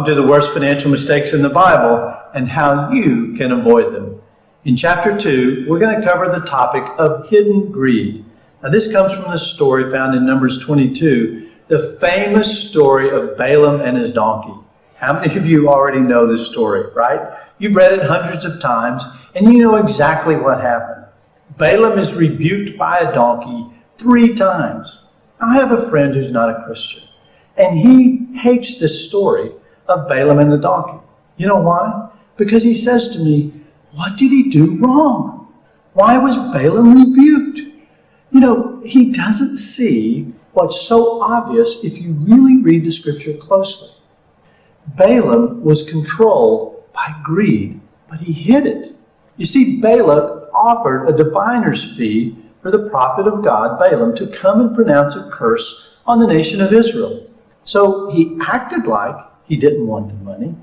Welcome to the worst financial mistakes in the Bible and how you can avoid them. In chapter 2, we're going to cover the topic of hidden greed. Now this comes from the story found in Numbers 22, the famous story of Balaam and his donkey. How many of you already know this story, right? You've read it hundreds of times and you know exactly what happened. Balaam is rebuked by a donkey 3 times. I have a friend who's not a Christian, and he hates this story of Balaam and the donkey. You know why? Because he says to me, what did he do wrong? Why was Balaam rebuked? You know, he doesn't see what's so obvious if you really read the scripture closely. Balaam was controlled by greed, but he hid it. You see, Balak offered a diviner's fee for the prophet of God, Balaam, to come and pronounce a curse on the nation of Israel. So he acted like he didn't want the money,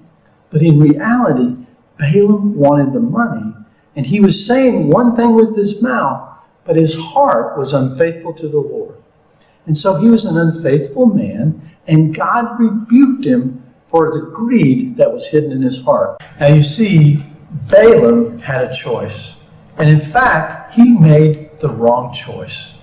but in reality, Balaam wanted the money, and he was saying one thing with his mouth, but his heart was unfaithful to the Lord. And so he was an unfaithful man, and God rebuked him for the greed that was hidden in his heart. Now you see, Balaam had a choice, and in fact, he made the wrong choice.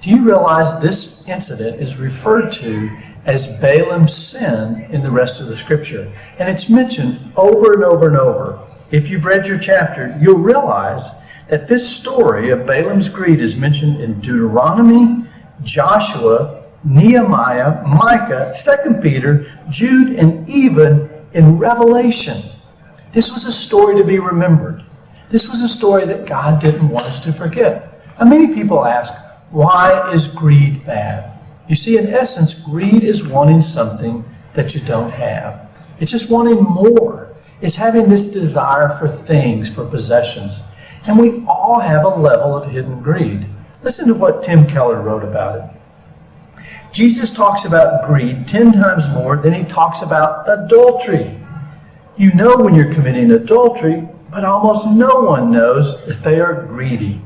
Do you realize this incident is referred to as Balaam's sin in the rest of the scripture? And it's mentioned over and over and over. If you've read your chapter, you'll realize that this story of Balaam's greed is mentioned in Deuteronomy, Joshua, Nehemiah, Micah, 2 Peter, Jude, and even in Revelation. This was a story to be remembered. This was a story that God didn't want us to forget. Now, many people ask, why is greed bad? You see, in essence, greed is wanting something that you don't have. It's just wanting more. It's having this desire for things, for possessions. And we all have a level of hidden greed. Listen to what Tim Keller wrote about it. Jesus talks about greed 10 times more than he talks about adultery. You know when you're committing adultery, but almost no one knows if they are greedy.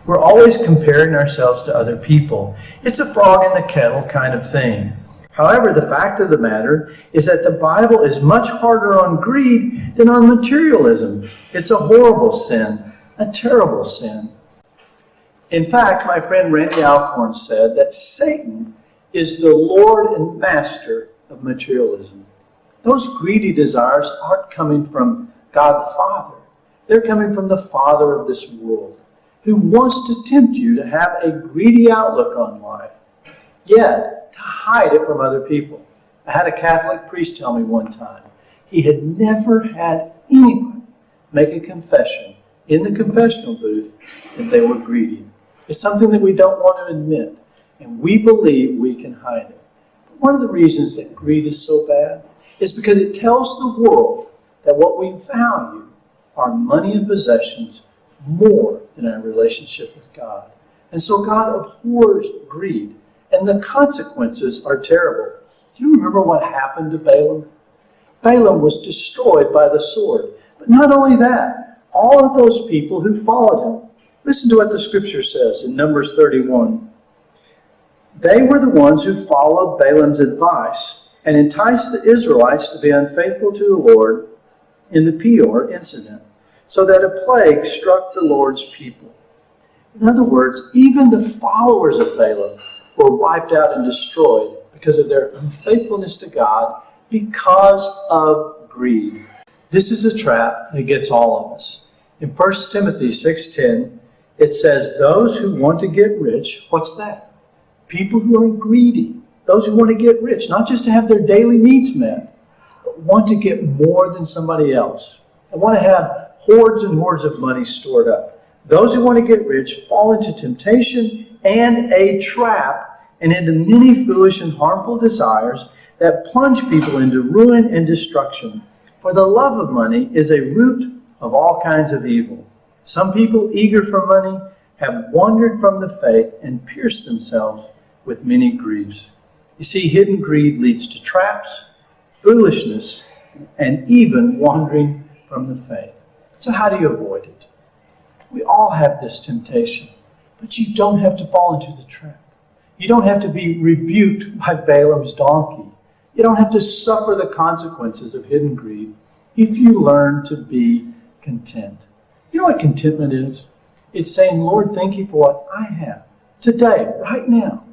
We're always comparing ourselves to other people. It's a frog in the kettle kind of thing. However, the fact of the matter is that the Bible is much harder on greed than on materialism. It's a horrible sin, a terrible sin. In fact, my friend Randy Alcorn said that Satan is the Lord and master of materialism. Those greedy desires aren't coming from God the Father. They're coming from the father of this world, who wants to tempt you to have a greedy outlook on life, yet to hide it from other people. I had a Catholic priest tell me one time he had never had anyone make a confession in the confessional booth that they were greedy. It's something that we don't want to admit, and we believe we can hide it. But one of the reasons that greed is so bad is because it tells the world that what we value are money and possessions more than our relationship with God. And so God abhors greed, and the consequences are terrible. Do you remember what happened to Balaam? Balaam was destroyed by the sword. But not only that, all of those people who followed him. Listen to what the scripture says in Numbers 31. They were the ones who followed Balaam's advice and enticed the Israelites to be unfaithful to the Lord in the Peor incident, so that a plague struck the Lord's people. In other words, even the followers of Balaam were wiped out and destroyed because of their unfaithfulness to God because of greed. This is a trap that gets all of us. In 1 Timothy 6:10, it says, those who want to get rich, what's that? People who are greedy. Those who want to get rich, not just to have their daily needs met, but want to get more than somebody else. They want to have hordes and hordes of money stored up. Those who want to get rich fall into temptation and a trap and into many foolish and harmful desires that plunge people into ruin and destruction. For the love of money is a root of all kinds of evil. Some people eager for money have wandered from the faith and pierced themselves with many griefs. You see, hidden greed leads to traps, foolishness, and even wandering from the faith. So how do you avoid it? We all have this temptation, but you don't have to fall into the trap. You don't have to be rebuked by Balaam's donkey. You don't have to suffer the consequences of hidden greed if you learn to be content. You know what contentment is? It's saying, Lord, thank you for what I have today, right now.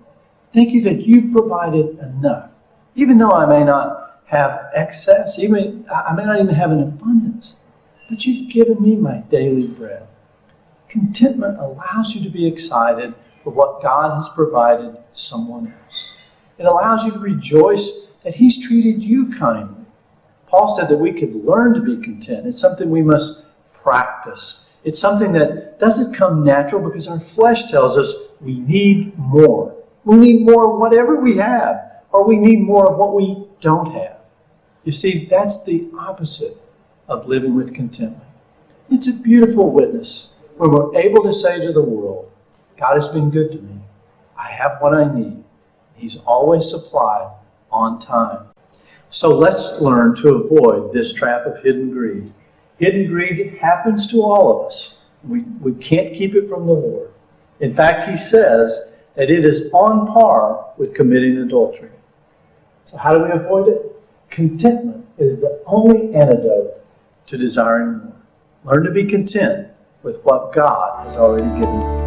Thank you that you've provided enough. Even though I may not have excess, even I may not even have an abundance, but you've given me my daily bread. Contentment allows you to be excited for what God has provided someone else. It allows you to rejoice that He's treated you kindly. Paul said that we could learn to be content. It's something we must practice. It's something that doesn't come natural because our flesh tells us we need more. We need more of whatever we have, or we need more of what we don't have. You see, that's the opposite of living with contentment. It's a beautiful witness when we're able to say to the world, God has been good to me. I have what I need. He's always supplied on time. So let's learn to avoid this trap of hidden greed. Hidden greed happens to all of us. We can't keep it from the Lord. In fact, He says that it is on par with committing adultery. So how do we avoid it? Contentment is the only antidote to desiring more. Learn to be content with what God has already given you.